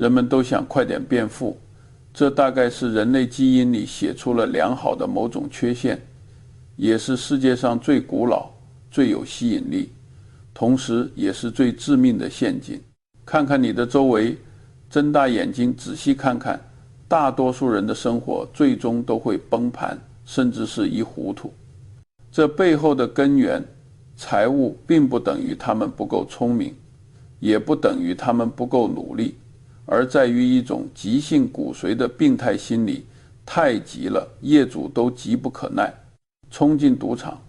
人们都想快点变富，这大概是人类基因里写出了良好的某种缺陷，也是世界上最古老、最有吸引力，同时也是最致命的陷阱。看看你的周围，睁大眼睛仔细看看，大多数人的生活最终都会崩盘，甚至是一糊涂。这背后的根源，财务并不等于他们不够聪明，也不等于他们不够努力，而在于一种急性骨髓的病态心理，太急了，业主都急不可耐，冲进赌场，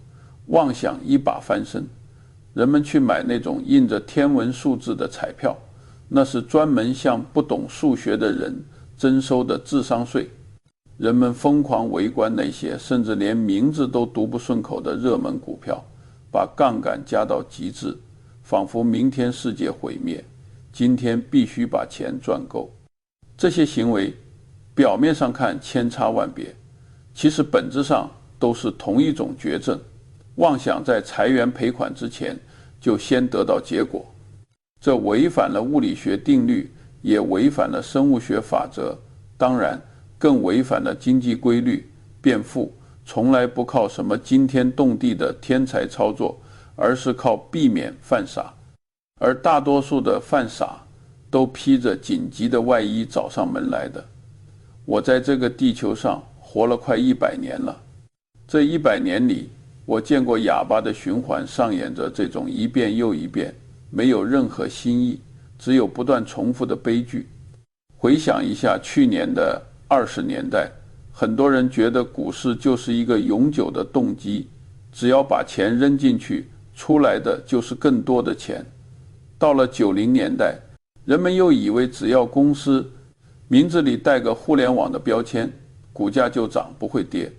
妄想一把翻身。人们去买那种印着天文数字的彩票，那是专门向不懂数学的人征收的智商税。人们疯狂围观那些甚至连名字都读不顺口的热门股票，把杠杆加到极致，仿佛明天世界毁灭，今天必须把钱赚够。这些行为表面上看千差万别，其实本质上都是同一种绝症，妄想在财源赔款之前就先得到结果。这违反了物理学定律，也违反了生物学法则，当然更违反了经济规律。变富从来不靠什么惊天动地的天才操作，而是靠避免犯傻。而大多数的犯傻都披着紧急的外衣找上门来的。我在这个地球上活了快100年了，这100年里，我见过哑巴的循环上演着这种一遍又一遍，没有任何新意，只有不断重复的悲剧。回想一下去年的20年代，很多人觉得股市就是一个永久的动机，只要把钱扔进去，出来的就是更多的钱。到了90年代，人们又以为只要公司名字里带个互联网的标签，股价就涨不会跌。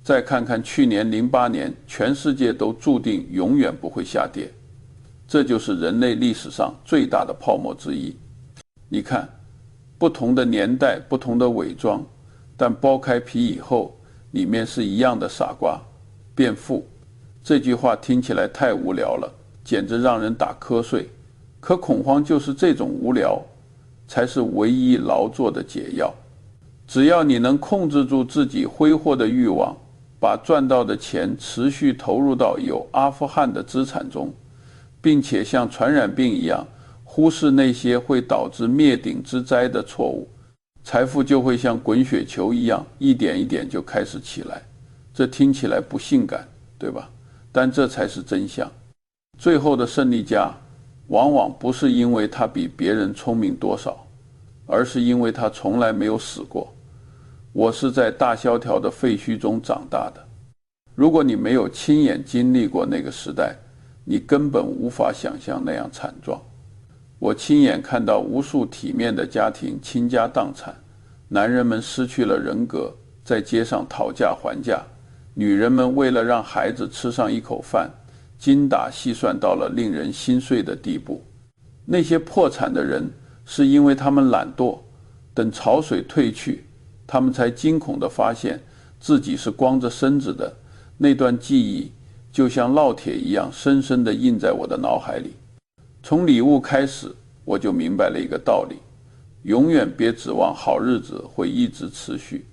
再看看去年08年，全世界都注定永远不会下跌。这就是人类历史上最大的泡沫之一。你看，不同的年代，不同的伪装，但剥开皮以后，里面是一样的傻瓜。变富这句话听起来太无聊了，简直让人打瞌睡。可恐慌就是这种无聊，才是唯一劳作的解药。只要你能控制住自己挥霍的欲望，把赚到的钱持续投入到有阿富汗的资产中，并且像传染病一样忽视那些会导致灭顶之灾的错误，财富就会像滚雪球一样一点一点就开始起来。这听起来不性感，对吧？但这才是真相。最后的胜利家往往不是因为他比别人聪明多少，而是因为他从来没有死过。我是在大萧条的废墟中长大的，如果你没有亲眼经历过那个时代，你根本无法想象那样惨状。我亲眼看到无数体面的家庭倾家荡产，男人们失去了人格，在街上讨价还价，女人们为了让孩子吃上一口饭，精打细算到了令人心碎的地步。那些破产的人是因为他们懒惰，等潮水退去，他们才惊恐地发现自己是光着身子的。那段记忆就像烙铁一样深深地印在我的脑海里。从礼物开始，我就明白了一个道理：永远别指望好日子会一直持续，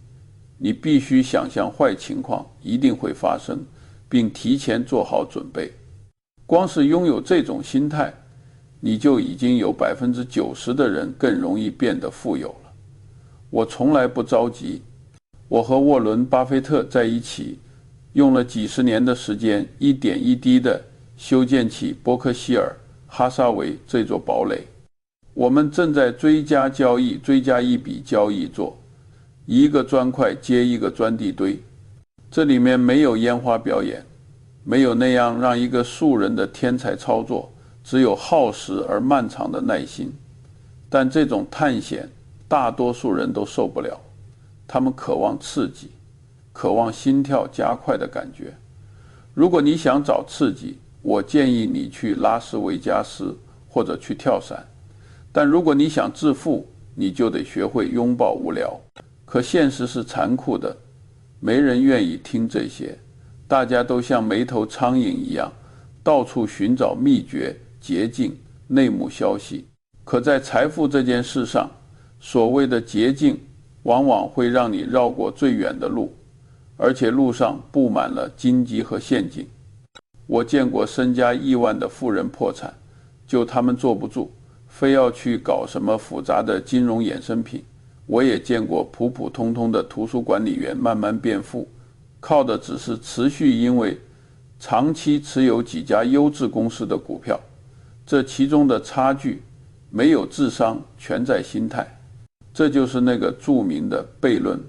你必须想象坏情况一定会发生，并提前做好准备。光是拥有这种心态，你就已经有90%的人更容易变得富有了。我从来不着急，我和沃伦·巴菲特在一起，用了几十年的时间，一点一滴地修建起伯克希尔哈撒韦这座堡垒。我们正在追加交易，追加一笔交易做，一个砖块接一个砖地堆。这里面没有烟花表演，没有那样让一个素人的天才操作，只有耗时而漫长的耐心。但这种探险，大多数人都受不了，他们渴望刺激，渴望心跳加快的感觉。如果你想找刺激，我建议你去拉斯维加斯或者去跳伞。但如果你想致富，你就得学会拥抱无聊。可现实是残酷的，没人愿意听这些，大家都像没头苍蝇一样，到处寻找秘诀、捷径、内幕消息。可在财富这件事上，所谓的捷径往往会让你绕过最远的路，而且路上布满了荆棘和陷阱。我见过身家亿万的富人破产，就他们坐不住，非要去搞什么复杂的金融衍生品。我也见过普普通通的图书管理员慢慢变富，靠的只是持续因为长期持有几家优质公司的股票。这其中的差距没有智商，全在心态。这就是那个著名的悖论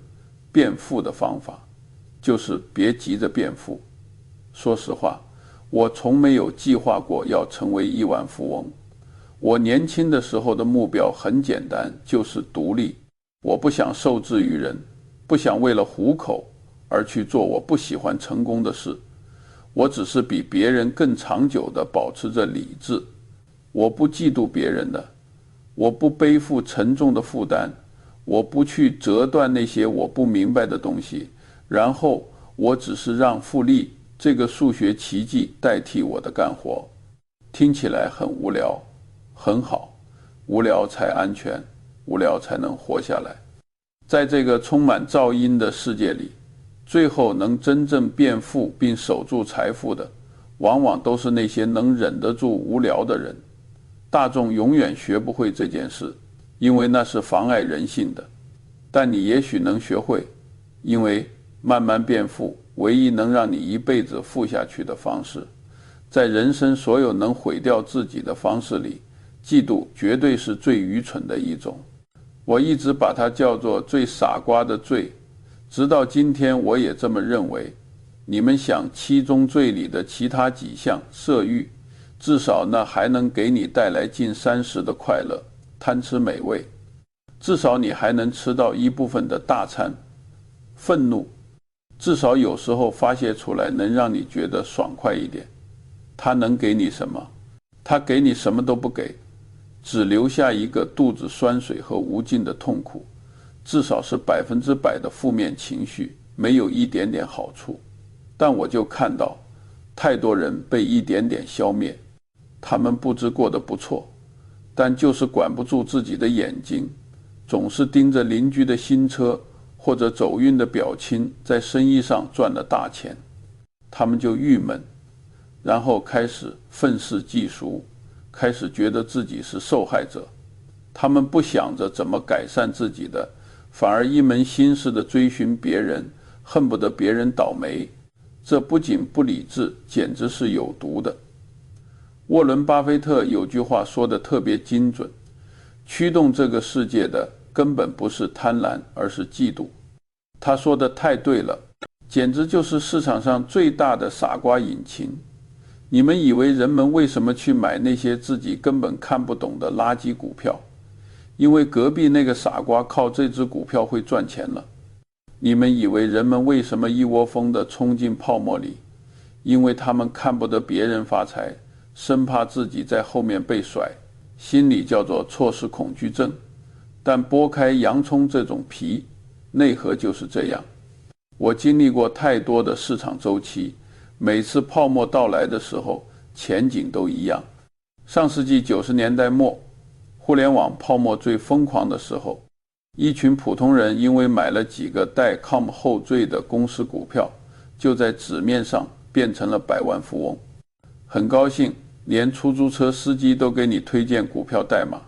变富的方法，就是别急着变富。说实话，我从没有计划过要成为亿万富翁。我年轻的时候的目标很简单，就是独立。我不想受制于人，不想为了糊口而去做我不喜欢成功的事。我只是比别人更长久地保持着理智。我不嫉妒别人的，我不背负沉重的负担，我不去折断那些我不明白的东西，然后我只是让复利这个数学奇迹代替我的干活。听起来很无聊，很好，无聊才安全，无聊才能活下来。在这个充满噪音的世界里，最后能真正变富并守住财富的，往往都是那些能忍得住无聊的人。大众永远学不会这件事，因为那是妨碍人性的。但你也许能学会，因为慢慢变富，唯一能让你一辈子富下去的方式。在人生所有能毁掉自己的方式里，嫉妒绝对是最愚蠢的一种。我一直把它叫做最傻瓜的罪，直到今天我也这么认为。你们想七宗罪里的其他几项，色欲，至少那还能给你带来近30%的快乐，贪吃美味，至少你还能吃到一部分的大餐。愤怒，至少有时候发泄出来能让你觉得爽快一点。它能给你什么？它给你什么都不给，只留下一个肚子酸水和无尽的痛苦，至少是100%的负面情绪，没有一点点好处。但我就看到太多人被一点点消灭。他们不知过得不错，但就是管不住自己的眼睛，总是盯着邻居的新车或者走运的表亲在生意上赚了大钱，他们就郁闷，然后开始愤世嫉俗，开始觉得自己是受害者。他们不想着怎么改善自己的，反而一门心思地追寻别人，恨不得别人倒霉。这不仅不理智，简直是有毒的。沃伦·巴菲特有句话说得特别精准，驱动这个世界的根本不是贪婪，而是嫉妒。他说得太对了，简直就是市场上最大的傻瓜引擎。你们以为人们为什么去买那些自己根本看不懂的垃圾股票？因为隔壁那个傻瓜靠这只股票会赚钱了。你们以为人们为什么一窝蜂地冲进泡沫里？因为他们看不得别人发财，生怕自己在后面被甩，心里叫做错失恐惧症。但剥开洋葱这种皮，内核就是这样。我经历过太多的市场周期，每次泡沫到来的时候，前景都一样。上世纪90年代末，互联网泡沫最疯狂的时候，一群普通人因为买了几个带 com 后缀的公司股票，就在纸面上变成了百万富翁。很高兴，连出租车司机都给你推荐股票代码。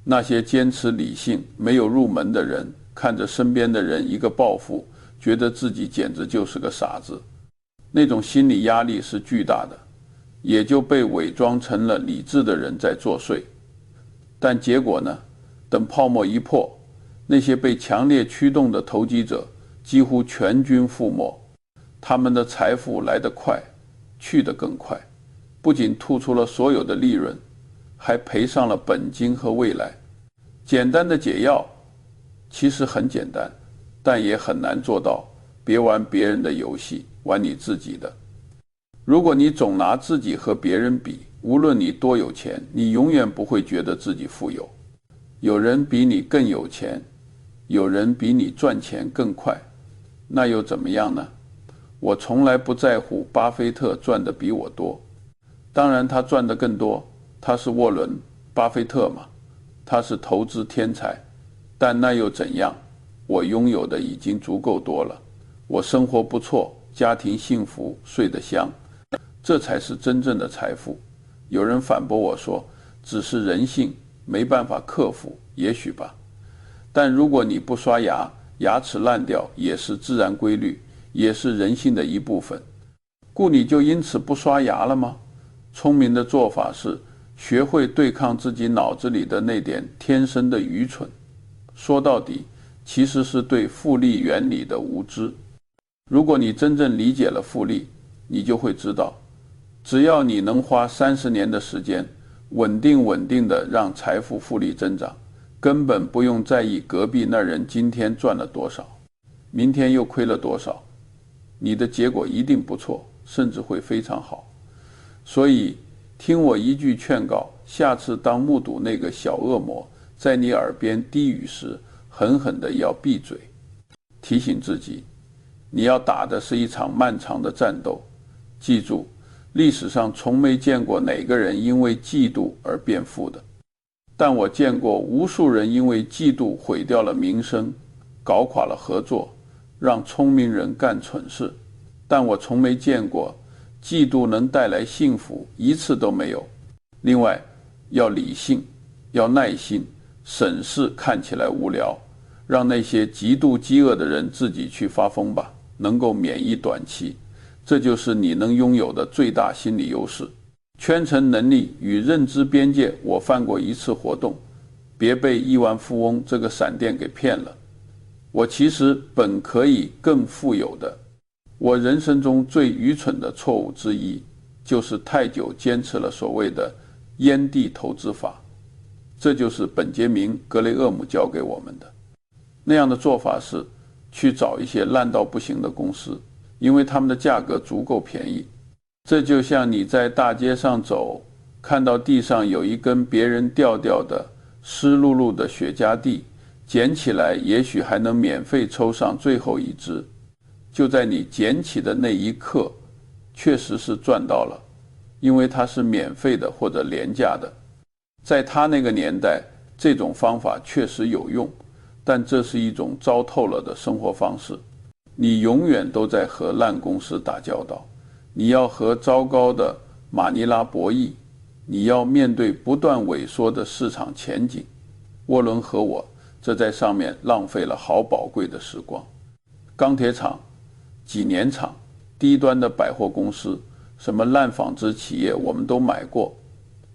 那些坚持理性没有入门的人，看着身边的人一个暴富，觉得自己简直就是个傻子。那种心理压力是巨大的，也就被伪装成了理智的人在作祟。但结果呢？等泡沫一破，那些被强烈驱动的投机者几乎全军覆没。他们的财富来得快，去得更快，不仅吐出了所有的利润，还赔上了本金和未来。简单的解药其实很简单，但也很难做到。别玩别人的游戏，玩你自己的。如果你总拿自己和别人比，无论你多有钱，你永远不会觉得自己富有。有人比你更有钱，有人比你赚钱更快，那又怎么样呢？我从来不在乎巴菲特赚的比我多，当然他赚的更多，他是沃伦·巴菲特嘛，他是投资天才，但那又怎样？我拥有的已经足够多了，我生活不错，家庭幸福，睡得香，这才是真正的财富。有人反驳我说，只是人性，没办法克服，也许吧。但如果你不刷牙，牙齿烂掉也是自然规律，也是人性的一部分。故你就因此不刷牙了吗？聪明的做法是学会对抗自己脑子里的那点天生的愚蠢。说到底，其实是对复利原理的无知。如果你真正理解了复利，你就会知道，只要你能花30年的时间，稳定的让财富复利增长，根本不用在意隔壁那人今天赚了多少，明天又亏了多少，你的结果一定不错，甚至会非常好。所以，听我一句劝告，下次当目睹那个小恶魔在你耳边低语时，狠狠的要闭嘴，提醒自己，你要打的是一场漫长的战斗。记住，历史上从没见过哪个人因为嫉妒而变富的，但我见过无数人因为嫉妒毁掉了名声，搞垮了合作，让聪明人干蠢事。但我从没见过嫉妒能带来幸福，一次都没有。另外，要理性，要耐心，审视看起来无聊，让那些极度饥饿的人自己去发疯吧，能够免疫短期。这就是你能拥有的最大心理优势。圈层能力与认知边界，我犯过一次活动，别被亿万富翁这个闪电给骗了。我其实本可以更富有的。我人生中最愚蠢的错误之一，就是太久坚持了所谓的烟蒂投资法。这就是本杰明·格雷厄姆教给我们的。那样的做法是去找一些烂到不行的公司，因为他们的价格足够便宜。这就像你在大街上走，看到地上有一根别人掉掉的湿漉漉的雪茄蒂，捡起来也许还能免费抽上最后一支。就在你捡起的那一刻，确实是赚到了，因为它是免费的或者廉价的。在他那个年代，这种方法确实有用，但这是一种糟透了的生活方式。你永远都在和烂公司打交道，你要和糟糕的马尼拉博弈，你要面对不断萎缩的市场前景。沃伦和我这在上面浪费了好宝贵的时光。钢铁厂、几年厂、低端的百货公司，什么烂纺织企业我们都买过，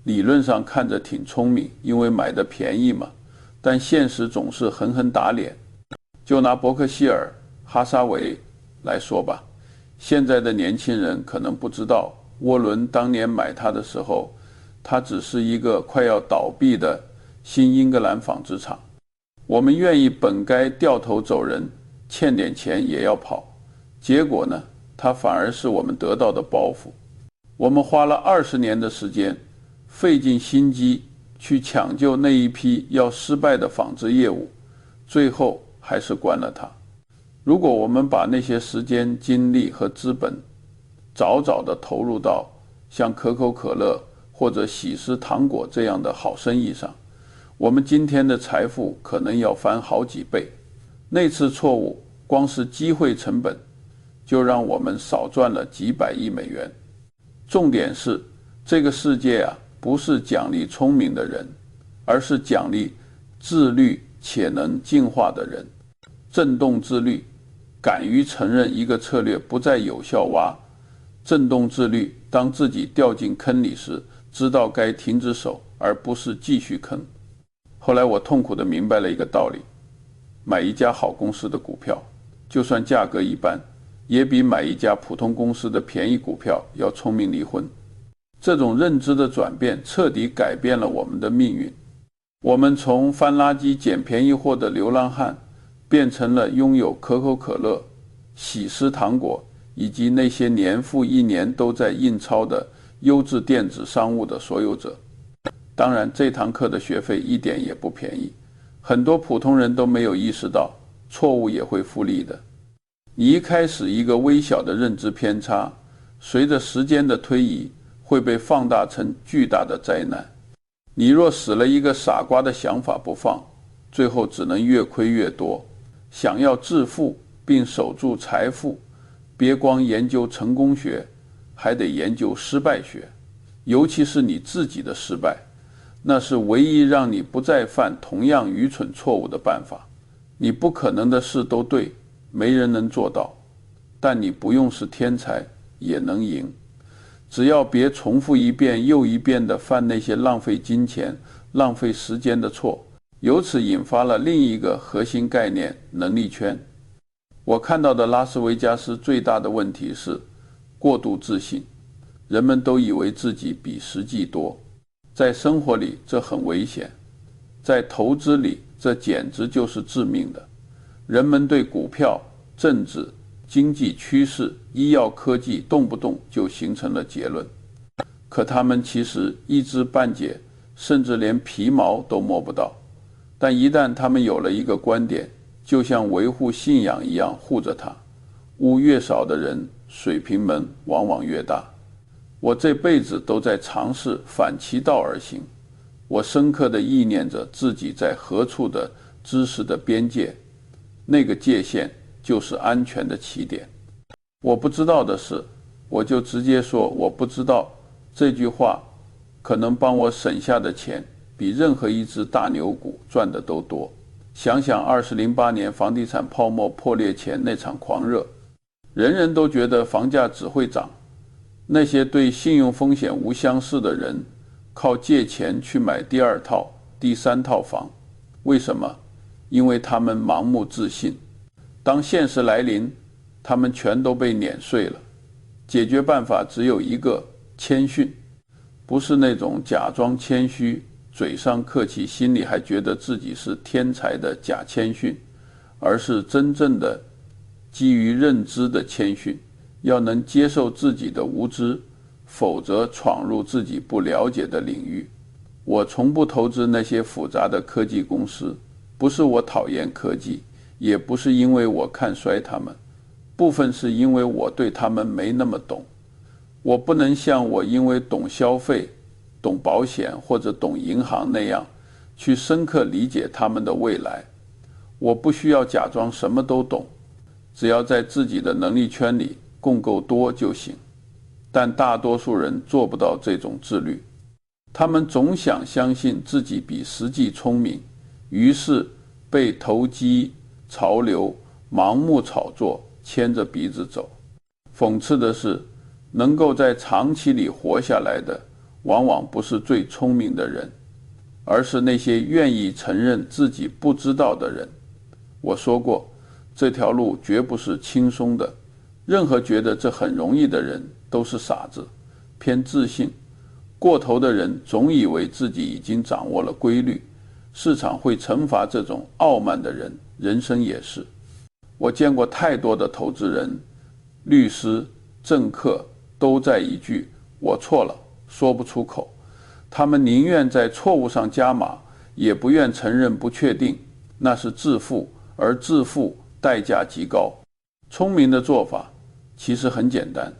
理论上看着挺聪明，因为买的便宜嘛，但现实总是狠狠打脸。就拿伯克希尔哈撒韦来说吧，现在的年轻人可能不知道，沃伦当年买它的时候，它只是一个快要倒闭的新英格兰纺织厂。我们愿意本该掉头走人，欠点钱也要跑，结果呢，它反而是我们得到的包袱。我们花了20年的时间，费尽心机去抢救那一批要失败的纺织业务，最后还是关了它。如果我们把那些时间、精力和资本早早地投入到像可口可乐或者喜诗糖果这样的好生意上，我们今天的财富可能要翻好几倍。那次错误，光是机会成本就让我们少赚了几百亿美元。重点是，这个世界啊，不是奖励聪明的人，而是奖励自律且能进化的人。震动自律，敢于承认一个策略不再有效挖；震动自律，当自己掉进坑里时，知道该停止手，而不是继续坑。后来我痛苦地明白了一个道理：买一家好公司的股票，就算价格一般，也比买一家普通公司的便宜股票要聪明离婚。这种认知的转变彻底改变了我们的命运。我们从翻垃圾捡便宜货的流浪汉，变成了拥有可口可乐、喜诗糖果以及那些年复一年都在印钞的优质电子商务的所有者。当然，这堂课的学费一点也不便宜，很多普通人都没有意识到，错误也会复利的。你一开始一个微小的认知偏差，随着时间的推移，会被放大成巨大的灾难。你若死了一个傻瓜的想法不放，最后只能越亏越多。想要致富并守住财富，别光研究成功学，还得研究失败学，尤其是你自己的失败，那是唯一让你不再犯同样愚蠢错误的办法。你不可能的事都对，没人能做到，但你不用是天才也能赢。只要别重复一遍又一遍地犯那些浪费金钱、浪费时间的错，由此引发了另一个核心概念——能力圈。我看到的拉斯维加斯最大的问题是过度自信，人们都以为自己比实际多。在生活里这很危险，在投资里这简直就是致命的。人们对股票、政治、经济趋势、医药科技动不动就形成了结论，可他们其实一知半解，甚至连皮毛都摸不到。但一旦他们有了一个观点，就像维护信仰一样护着它。悟越少的人，水平门往往越大。我这辈子都在尝试反其道而行，我深刻地意念着自己在何处的知识的边界，那个界限就是安全的起点。我不知道的事，我就直接说我不知道。这句话可能帮我省下的钱比任何一只大牛股赚的都多。想想2008年房地产泡沫破裂前那场狂热，人人都觉得房价只会涨。那些对信用风险无相似的人，靠借钱去买第二套、第三套房。为什么？因为他们盲目自信。当现实来临，他们全都被碾碎了。解决办法只有一个：谦逊。不是那种假装谦虚，嘴上客气，心里还觉得自己是天才的假谦逊，而是真正的基于认知的谦逊。要能接受自己的无知，否则闯入自己不了解的领域。我从不投资那些复杂的科技公司，不是我讨厌科技，也不是因为我看衰他们，部分是因为我对他们没那么懂。我不能像我因为懂消费、懂保险或者懂银行那样去深刻理解他们的未来。我不需要假装什么都懂，只要在自己的能力圈里供够多就行。但大多数人做不到这种自律，他们总想相信自己比实际聪明，于是被投机、潮流、盲目炒作牵着鼻子走。讽刺的是，能够在长期里活下来的，往往不是最聪明的人，而是那些愿意承认自己不知道的人。我说过，这条路绝不是轻松的。任何觉得这很容易的人都是傻子，偏自信。过头的人总以为自己已经掌握了规律，市场会惩罚这种傲慢的人，人生也是。我见过太多的投资人、律师、政客都在一句“我错了”说不出口。他们宁愿在错误上加码，也不愿承认不确定，那是自负，而自负代价极高。聪明的做法其实很简单，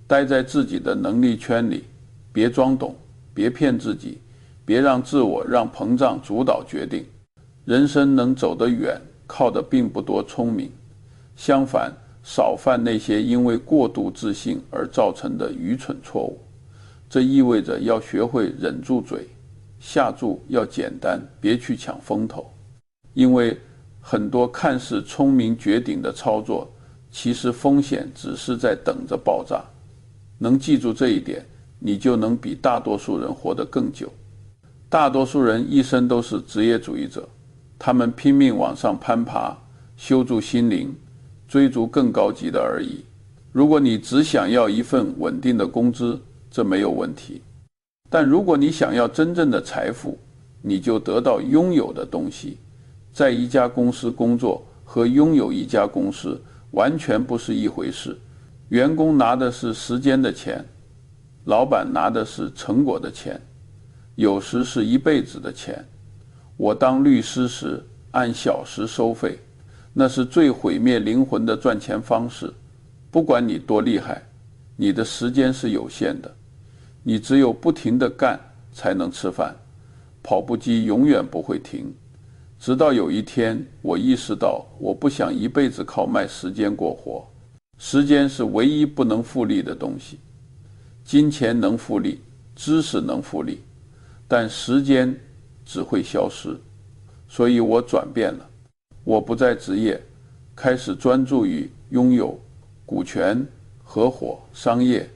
待在自己的能力圈里，别装懂，别骗自己，别让自我让膨胀主导决定。人生能走得远，靠的并不多聪明，相反，少犯那些因为过度自信而造成的愚蠢错误。这意味着要学会忍住嘴，下注要简单，别去抢风头。因为很多看似聪明绝顶的操作，其实风险只是在等着爆炸。能记住这一点，你就能比大多数人活得更久。大多数人一生都是职业主义者，他们拼命往上攀爬，修筑心灵，追逐更高级的而已。如果你只想要一份稳定的工资，这没有问题。但如果你想要真正的财富，你就得到拥有的东西。在一家公司工作和拥有一家公司完全不是一回事。员工拿的是时间的钱，老板拿的是成果的钱，有时是一辈子的钱。我当律师时按小时收费，那是最毁灭灵魂的赚钱方式。不管你多厉害，你的时间是有限的，你只有不停地干才能吃饭。跑步机永远不会停，直到有一天，我意识到我不想一辈子靠卖时间过活。时间是唯一不能复利的东西，金钱能复利，知识能复利，但时间只会消失。所以我转变了，我不再职业，开始专注于拥有股权、合伙、商业，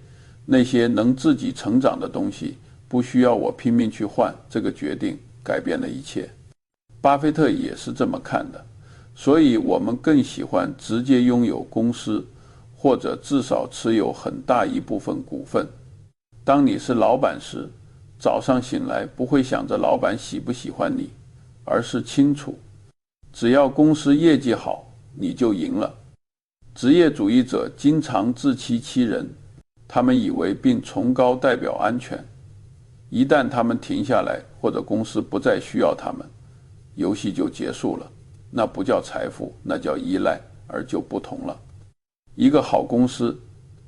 那些能自己成长的东西，不需要我拼命去换。这个决定改变了一切。巴菲特也是这么看的，所以我们更喜欢直接拥有公司，或者至少持有很大一部分股份。当你是老板时，早上醒来不会想着老板喜不喜欢你，而是清楚，只要公司业绩好，你就赢了。职业主义者经常自欺欺人，他们以为并崇高代表安全，一旦他们停下来，或者公司不再需要他们，游戏就结束了。那不叫财富，那叫依赖，而就不同了。一个好公司，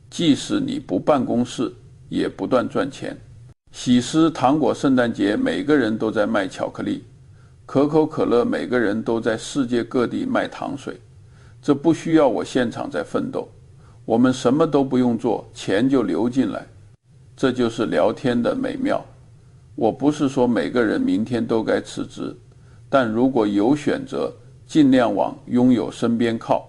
即使你不办公室，也不断赚钱。喜诗糖果圣诞节每个人都在卖巧克力，可口可乐每个人都在世界各地卖糖水。这不需要我现场在奋斗，我们什么都不用做，钱就流进来。这就是聊天的美妙。我不是说每个人明天都该辞职，但如果有选择，尽量往拥有身边靠。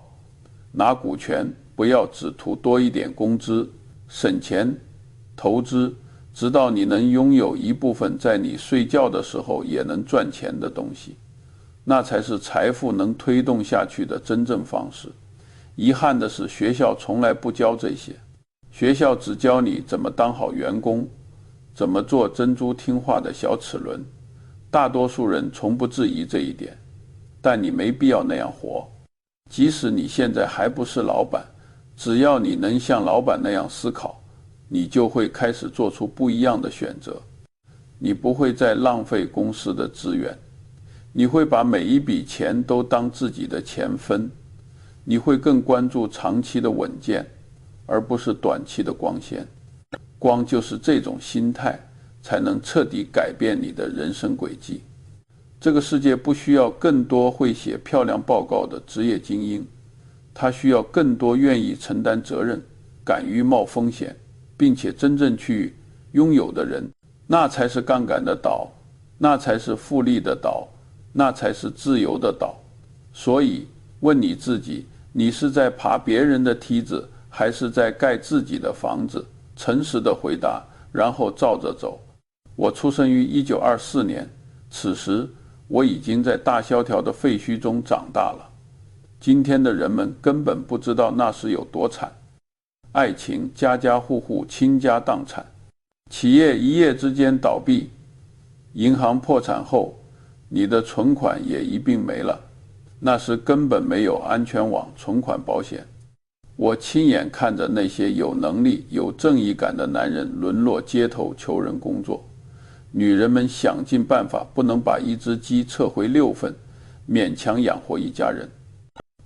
拿股权，不要只图多一点工资，省钱投资，直到你能拥有一部分在你睡觉的时候也能赚钱的东西，那才是财富能推动下去的真正方式。遗憾的是，学校从来不教这些，学校只教你怎么当好员工，怎么做珍珠听话的小齿轮。大多数人从不质疑这一点，但你没必要那样活。即使你现在还不是老板，只要你能像老板那样思考，你就会开始做出不一样的选择。你不会再浪费公司的资源，你会把每一笔钱都当自己的钱分，你会更关注长期的稳健，而不是短期的光鲜。光就是这种心态，才能彻底改变你的人生轨迹。这个世界不需要更多会写漂亮报告的职业精英，它需要更多愿意承担责任、敢于冒风险，并且真正去拥有的人。那才是杠杆的岛，那才是复利的岛，那才是自由的岛。所以问你自己，你是在爬别人的梯子，还是在盖自己的房子？诚实的回答，然后照着走。我出生于1924年，此时我已经在大萧条的废墟中长大了。今天的人们根本不知道那时有多惨，爱情家家户户倾家荡产，企业一夜之间倒闭，银行破产后，你的存款也一并没了。那时根本没有安全网、存款保险。我亲眼看着那些有能力、有正义感的男人沦落街头求人工作，女人们想尽办法不能把一只鸡撤回6份，勉强养活一家人。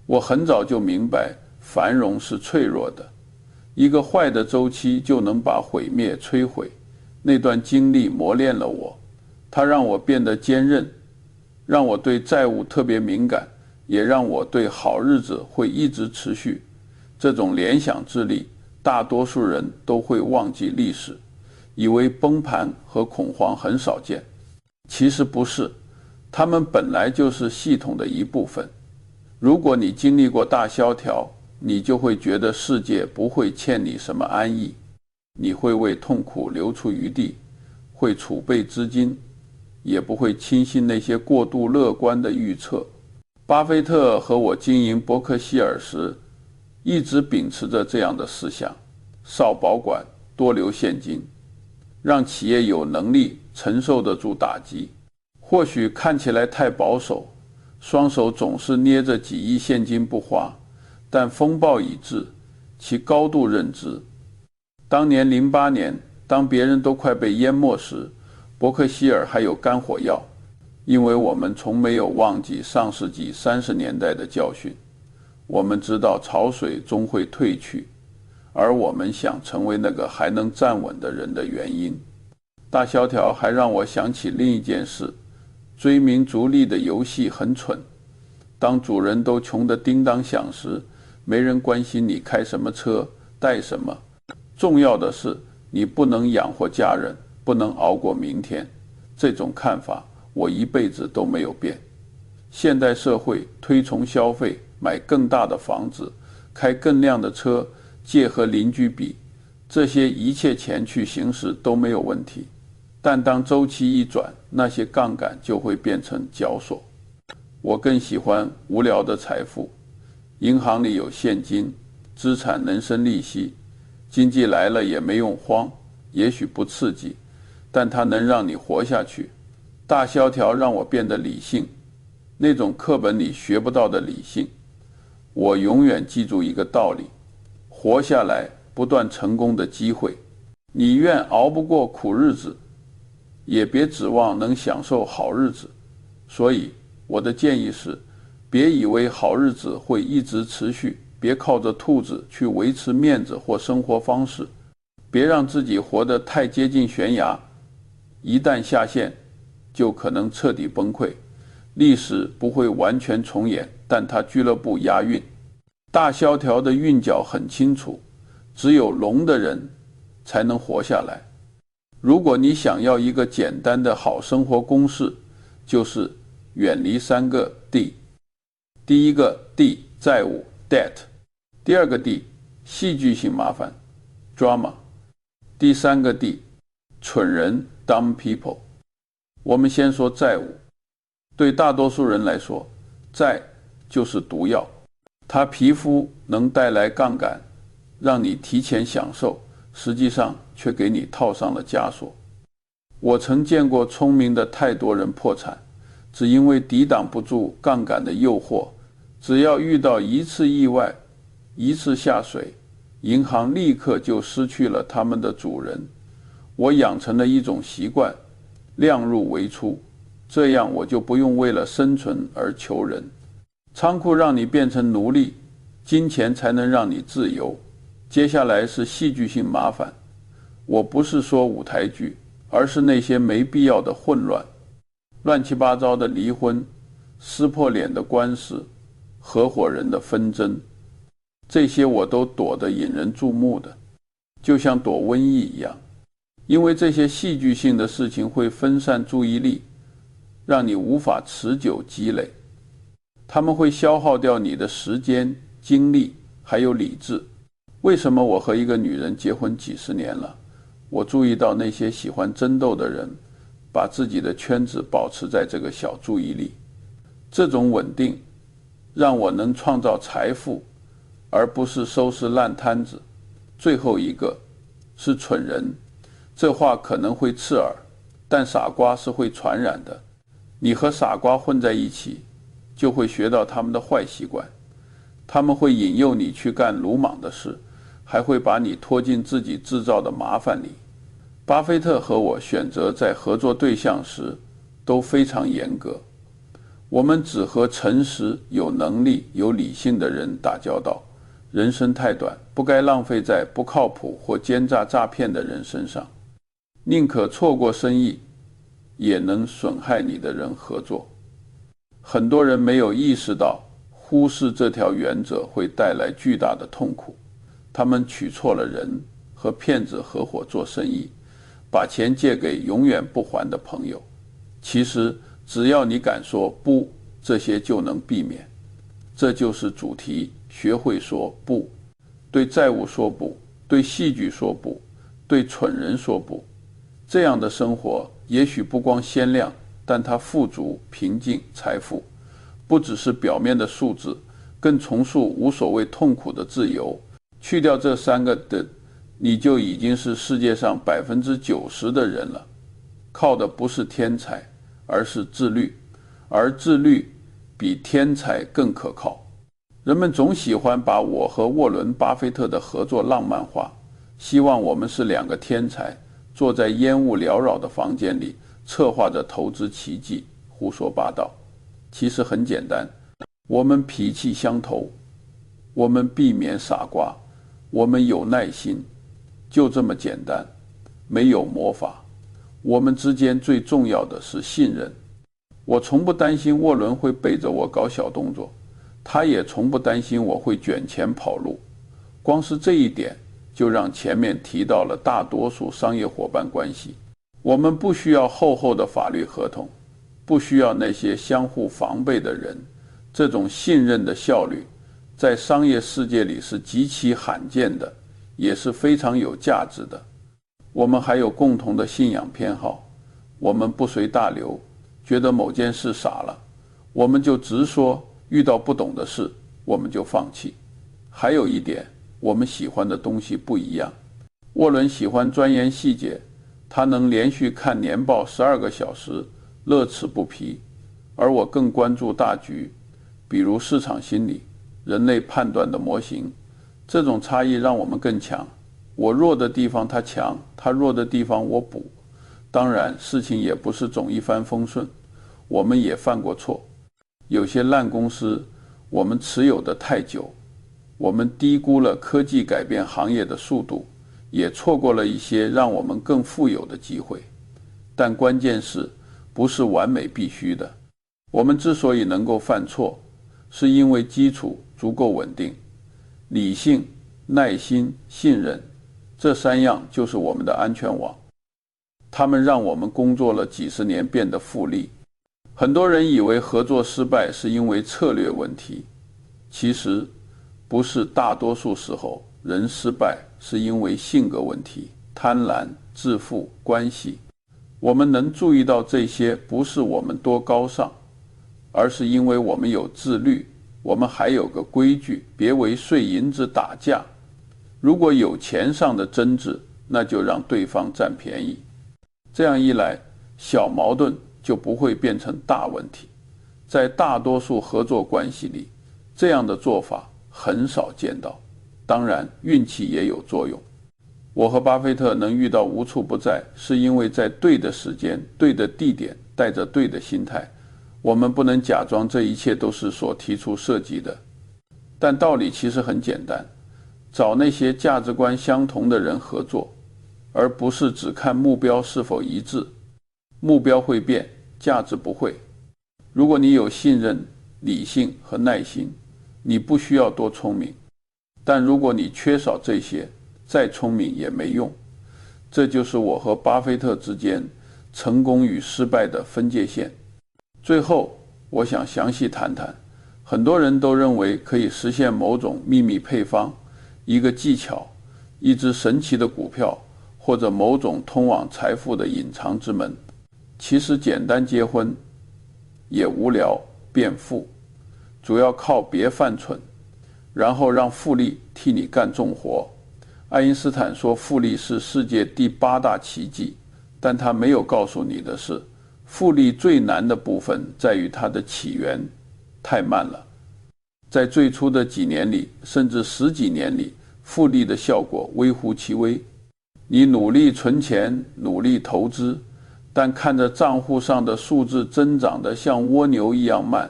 我很早就明白，繁荣是脆弱的，一个坏的周期就能把毁灭摧毁。那段经历磨练了我，它让我变得坚韧，让我对债务特别敏感，也让我对好日子会一直持续。这种联想智力，大多数人都会忘记历史，以为崩盘和恐慌很少见。其实不是，它们本来就是系统的一部分。如果你经历过大萧条，你就会觉得世界不会欠你什么安逸，你会为痛苦留出余地，会储备资金，也不会轻信那些过度乐观的预测。巴菲特和我经营伯克希尔时，一直秉持着这样的思想：少保管，多留现金，让企业有能力承受得住打击。或许看起来太保守，双手总是捏着几亿现金不花，但风暴已至，其高度认知。当年08年，当别人都快被淹没时，伯克希尔还有干火药，因为我们从没有忘记上世纪30年代的教训。我们知道潮水终会退去，而我们想成为那个还能站稳的人的原因。大萧条还让我想起另一件事，追名逐利的游戏很蠢。当主人都穷得叮当响时，没人关心你开什么车，带什么。重要的是，你不能养活家人，不能熬过明天。这种看法，我一辈子都没有变。现代社会推崇消费，买更大的房子，开更亮的车，借和邻居比，这些一切钱去行使都没有问题。但当周期一转，那些杠杆就会变成绞索。我更喜欢无聊的财富。银行里有现金，资产能生利息，经济来了也没用慌，也许不刺激，但它能让你活下去。大萧条让我变得理性，那种课本里学不到的理性。我永远记住一个道理：活下来不断成功的机会。你愿熬不过苦日子，也别指望能享受好日子。所以我的建议是，别以为好日子会一直持续，别靠着兔子去维持面子或生活方式，别让自己活得太接近悬崖，一旦下线，就可能彻底崩溃。历史不会完全重演，但它俱乐部押韵。大萧条的韵脚很清楚，只有聋的人才能活下来。如果你想要一个简单的好生活公式，就是远离3个 D。第一个 D 债务 debt， 第二个 D 戏剧性麻烦 drama， 第三个 D 蠢人 dumb people。 我们先说债务。对大多数人来说，债就是毒药，它皮肤能带来杠杆，让你提前享受，实际上却给你套上了枷锁。我曾见过聪明的太多人破产，只因为抵挡不住杠杆的诱惑。只要遇到一次意外，一次下水，银行立刻就失去了他们的主人。我养成了一种习惯，量入为出，这样我就不用为了生存而求人。仓库让你变成奴隶，金钱才能让你自由。接下来是戏剧性麻烦。我不是说舞台剧，而是那些没必要的混乱，乱七八糟的离婚，撕破脸的官司，合伙人的纷争，这些我都躲得引人注目的，就像躲瘟疫一样。因为这些戏剧性的事情会分散注意力，让你无法持久积累。他们会消耗掉你的时间、精力，还有理智。为什么我和一个女人结婚几十年了，我注意到那些喜欢争斗的人，把自己的圈子保持在这个小注意力。这种稳定让我能创造财富，而不是收拾烂摊子。最后一个是蠢人，这话可能会刺耳，但傻瓜是会传染的。你和傻瓜混在一起，就会学到他们的坏习惯。他们会引诱你去干鲁莽的事，还会把你拖进自己制造的麻烦里。巴菲特和我选择在合作对象时都非常严格，我们只和诚实、有能力、有理性的人打交道。人生太短，不该浪费在不靠谱或奸诈诈骗的人身上。宁可错过生意，也能损害你的人合作。很多人没有意识到，忽视这条原则会带来巨大的痛苦。他们取错了人，和骗子合伙做生意，把钱借给永远不还的朋友。其实只要你敢说不，这些就能避免。这就是主题，学会说不。对债务说不，对戏剧说不，对蠢人说不。这样的生活也许不光鲜亮，但它富足、平静、财富。不只是表面的数字，更重塑无所谓痛苦的自由。去掉这3个的，你就已经是世界上90%的人了。靠的不是天才，而是自律，而自律比天才更可靠。人们总喜欢把我和沃伦·巴菲特的合作浪漫化，希望我们是2个天才，坐在烟雾缭绕的房间里，策划着投资奇迹，胡说八道。其实很简单，我们脾气相投，我们避免傻瓜，我们有耐心，就这么简单，没有魔法。我们之间最重要的是信任。我从不担心沃伦会背着我搞小动作，他也从不担心我会卷钱跑路。光是这一点就让前面提到了大多数商业伙伴关系。我们不需要厚厚的法律合同，不需要那些相互防备的人。这种信任的效率在商业世界里是极其罕见的，也是非常有价值的。我们还有共同的信仰偏好，我们不随大流，觉得某件事傻了，我们就直说，遇到不懂的事，我们就放弃。还有一点，我们喜欢的东西不一样。沃伦喜欢钻研细节，他能连续看年报12个小时，乐此不疲，而我更关注大局，比如市场心理、人类判断的模型。这种差异让我们更强，我弱的地方他强，他弱的地方我补。当然，事情也不是总一帆风顺，我们也犯过错。有些烂公司我们持有的太久，我们低估了科技改变行业的速度，也错过了一些让我们更富有的机会。但关键是，不是完美必须的。我们之所以能够犯错，是因为基础足够稳定。理性、耐心、信任，这3样就是我们的安全网。他们让我们工作了几十年变得复利。很多人以为合作失败是因为策略问题，其实不是，大多数时候人失败是因为性格问题、贪婪、自负、关系。我们能注意到这些，不是我们多高尚，而是因为我们有自律，我们还有个规矩，别为碎银子打架。如果有钱上的争执，那就让对方占便宜。这样一来，小矛盾就不会变成大问题。在大多数合作关系里，这样的做法很少见到。当然，运气也有作用。我和巴菲特能遇到无处不在，是因为在对的时间、对的地点，带着对的心态。我们不能假装这一切都是所提出设计的。但道理其实很简单，找那些价值观相同的人合作，而不是只看目标是否一致。目标会变，价值不会。如果你有信任、理性和耐心，你不需要多聪明。但如果你缺少这些，再聪明也没用。这就是我和巴菲特之间成功与失败的分界线。最后，我想详细谈谈，很多人都认为可以实现某种秘密配方，一个技巧，一只神奇的股票，或者某种通往财富的隐藏之门。其实简单结婚，也无聊变富，主要靠别犯蠢，然后让复利替你干重活。爱因斯坦说复利是世界第8大奇迹，但他没有告诉你的是，复利最难的部分在于它的起源太慢了。在最初的几年里，甚至10几年里，复利的效果微乎其微。你努力存钱，努力投资，但看着账户上的数字增长得像蜗牛一样慢，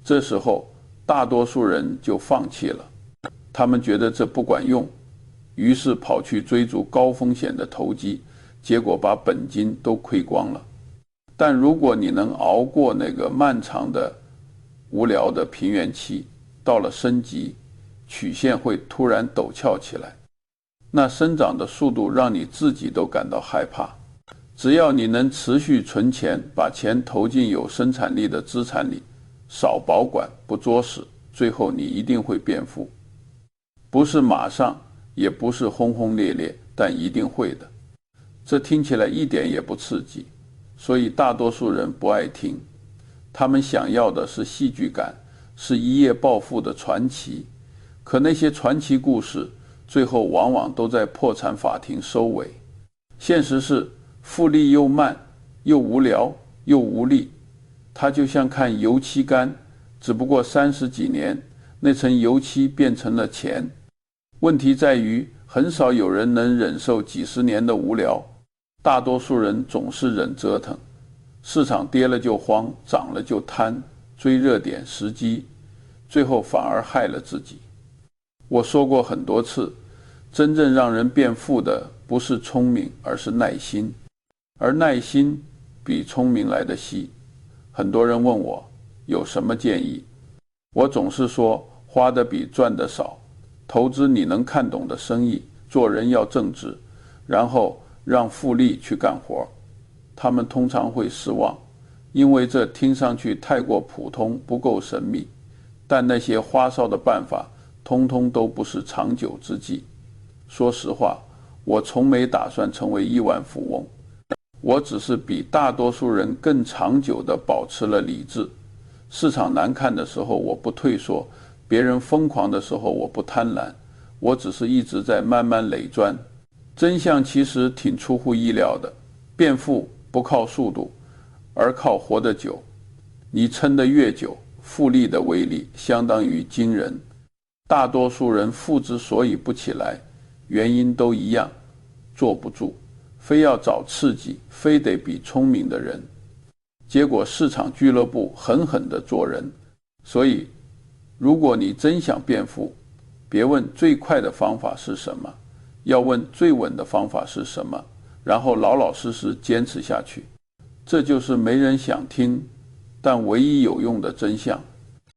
这时候大多数人就放弃了。他们觉得这不管用，于是跑去追逐高风险的投机，结果把本金都亏光了。但如果你能熬过那个漫长的无聊的平原期，到了升级，曲线会突然陡峭起来，那生长的速度让你自己都感到害怕。只要你能持续存钱，把钱投进有生产力的资产里，少保管不作死，最后你一定会变富。不是马上，也不是轰轰烈烈，但一定会的。这听起来一点也不刺激，所以大多数人不爱听。他们想要的是戏剧感，是一夜暴富的传奇。可那些传奇故事最后往往都在破产法庭收尾。现实是复利又慢，又无聊，又无力。它就像看油漆干，只不过30几年，那层油漆变成了钱。问题在于，很少有人能忍受几十年的无聊，大多数人总是忍折腾。市场跌了就慌，涨了就贪，追热点时机，最后反而害了自己。我说过很多次，真正让人变富的不是聪明，而是耐心。而耐心比聪明来得稀。很多人问我有什么建议，我总是说花的比赚的少，投资你能看懂的生意，做人要正直，然后让复利去干活。他们通常会失望，因为这听上去太过普通，不够神秘。但那些花哨的办法，通通都不是长久之计。说实话，我从没打算成为亿万富翁，我只是比大多数人更长久地保持了理智。市场难看的时候我不退缩，别人疯狂的时候我不贪婪，我只是一直在慢慢垒砖。真相其实挺出乎意料的，变富不靠速度，而靠活得久。你撑得越久，复利的威力相当于惊人。大多数人富之所以不起来，原因都一样，坐不住，非要找刺激，非得比聪明的人。结果市场俱乐部狠狠地做人。所以如果你真想变富，别问最快的方法是什么，要问最稳的方法是什么，然后老老实实坚持下去。这就是没人想听，但唯一有用的真相。